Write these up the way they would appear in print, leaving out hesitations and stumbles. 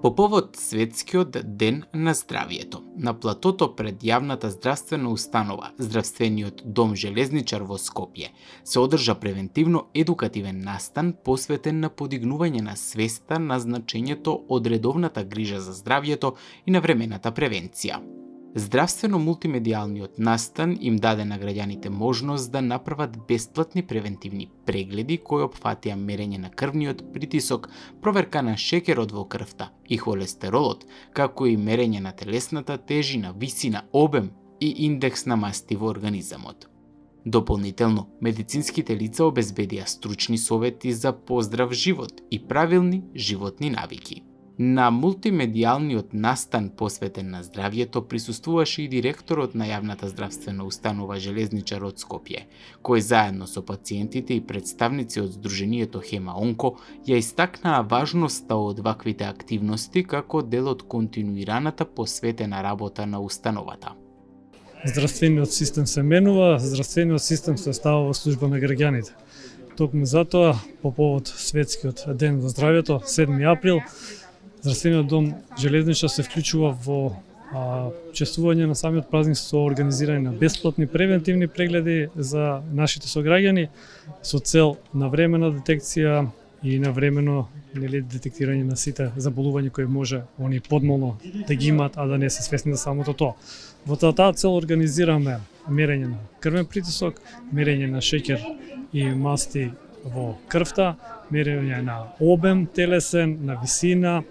По повод Светскиот ден на здравието, на платото пред јавната здравствена установа, Здравствениот дом Железничар во Скопје, се одржа превентивно-едукативен настан посветен на подигнување на свеста на значењето од редовната грижа за здравието и навремената превенција. Здравствено-мултимедијалниот настан им даде на граѓаните можност да направат бесплатни превентивни прегледи кои опфатија мерење на крвниот притисок, проверка на шекерот во крвта и холестеролот, како и мерење на телесната тежина, висина, обем и индекс на масти во организамот. Дополнително, медицинските лица обезбедија стручни совети за поздрав живот и правилни животни навики. На мултимедијалниот настан посветен на здравието присуствуваше и директорот на јавната здравствена установа Железничар од Скопје, кој заедно со пациентите и представници од Сдруженијето Хема Онко ја истакнаа важноста од ваквите активности како дел од континуираната посветена работа на установата. Здравствениот систем се менува, здравствениот систем се става во служба на граѓаните. Токму затоа, по повод Светскиот ден за здравието, 7 април, Здравствениот дом Железничар се вклучува во чествување на самиот празник со организирање на бесплатни превентивни прегледи за нашите сограѓани со цел навремена детекција и навремено детектирање на сите заболувања кои може они подмолно да ги имаат, а да не се свесни за самото тоа. Во таа цел организираме мерење на крвен притисок, мерење на шеќер и масти во крвта, мерење на обем телесен, на висина,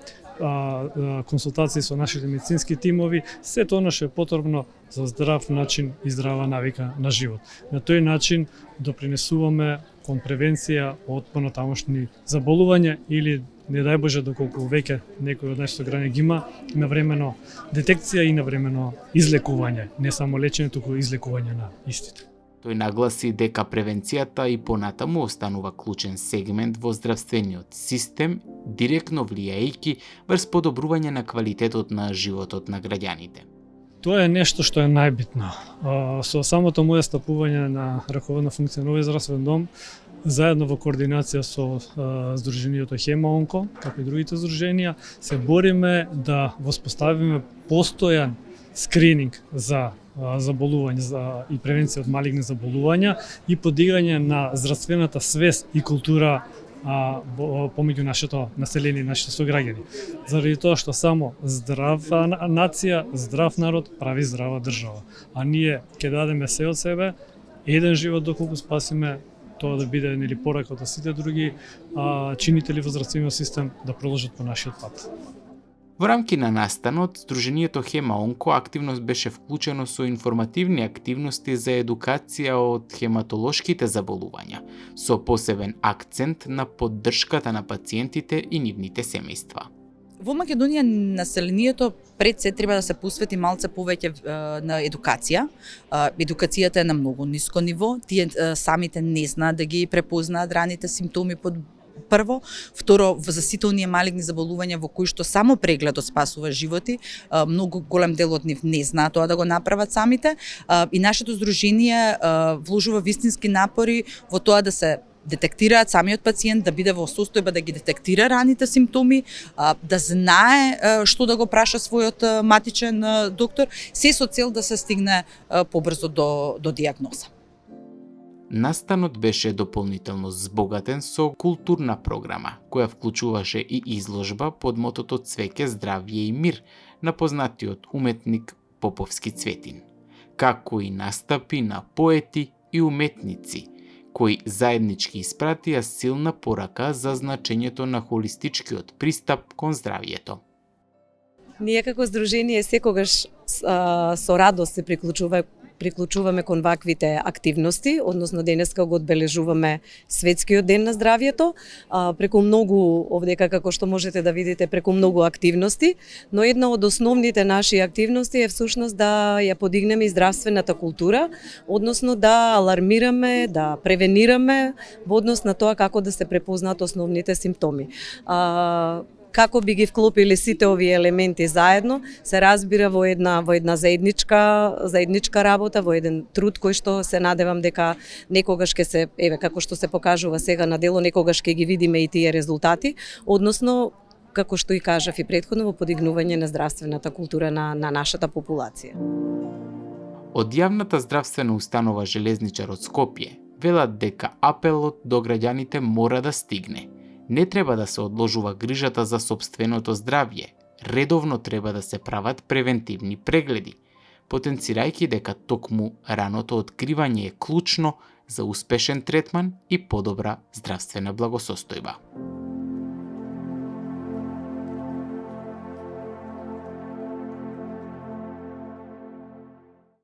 консултации со нашите медицински тимови, сето она што е потребно за здрав начин и здрава навика на живот. На тој начин допринесуваме кон превенција од понатамошни заболувања или, не дај Боже, доколку веќе некој од нашите граѓани ги има, навремено детекција и навремено излекување, не само лечење, туку излекување на истите. Тој нагласи дека превенцијата и понатаму останува клучен сегмент во здравствениот систем, директно влијајќи врз подобрување на квалитетот на животот на граѓаните. Тоа е нешто што е најбитно. Со самото моје стапување на раководна функција на овој здравствен дом, заедно во координација со Сдруженијето Хема Онко, како и другите здруженија, се бориме да воспоставиме постојан скрининг за заболување и превенција од малигни заболувања и подигање на здравствената свест и култура помеѓу нашето население и нашите сограѓани. Заради тоа што само здрава нација, здрав народ прави здрава држава. А ние ќе дадеме се од себе, еден живот доколку спасиме, тоа да биде порака од сите други чинители во здравствениот систем да продолжат по нашиот пат. Во рамки на настанот, Сдруженијето Хема Онко активно беше вклучено со информативни активности за едукација од хематолошките заболувања, со посебен акцент на поддршката на пациентите и нивните семејства. Во Македонија населението пред се треба да се посвети малце повеќе на едукација. Едукацијата е на многу ниско ниво, тие самите не знаат да ги препознаат раните симптоми прво, второ, за сите оние малигни заболувања во кои што само прегледот спасува животи, многу голем дел од нив не знаат тоа да го направат самите, и нашето здружение вложува вистински напори во тоа да се детектираат самиот пациент, да биде во состојба да ги детектира раните симптоми, да знае што да го праша својот матичен доктор, се со цел да се стигне побрзо до дијагноза. Настанот беше дополнително збогатен со културна програма, која вклучуваше и изложба под мотото Цвеќе, здравје и мир на познатиот уметник Поповски Цветин, како и настапи на поети и уметници, кои заеднички испратија силна порака за значењето на холистичкиот пристап кон здравието. Ние како здружение секогаш со радост се приклучуваме кон ваквите активности, односно денеска го одбележуваме Светскиот ден на здравието, преку многу, овдека како што можете да видите, преку многу активности, но една од основните наши активности е всушност да ја подигнеме и здравствената култура, односно да алармираме, да превенираме во однос на тоа како да се препознаат основните симптоми. Како би ги вклопили сите овие елементи заедно, се разбира во една заедничка работа, во еден труд кој што се надевам дека некогаш ќе се, како што се покажува сега на дело, некогаш ќе ги видиме и тие резултати, односно како што и кажав и претходно, во подигнување на здравствената култура на нашата популација. Од јавната здравствена установа Железничар од Скопје велат дека апелот до граѓаните мора да стигне. Не треба да се одложува грижата за сопственото здравје. Редовно треба да се прават превентивни прегледи, потенцирајќи дека токму раното откривање е клучно за успешен третман и подобра здравствена благосостојба.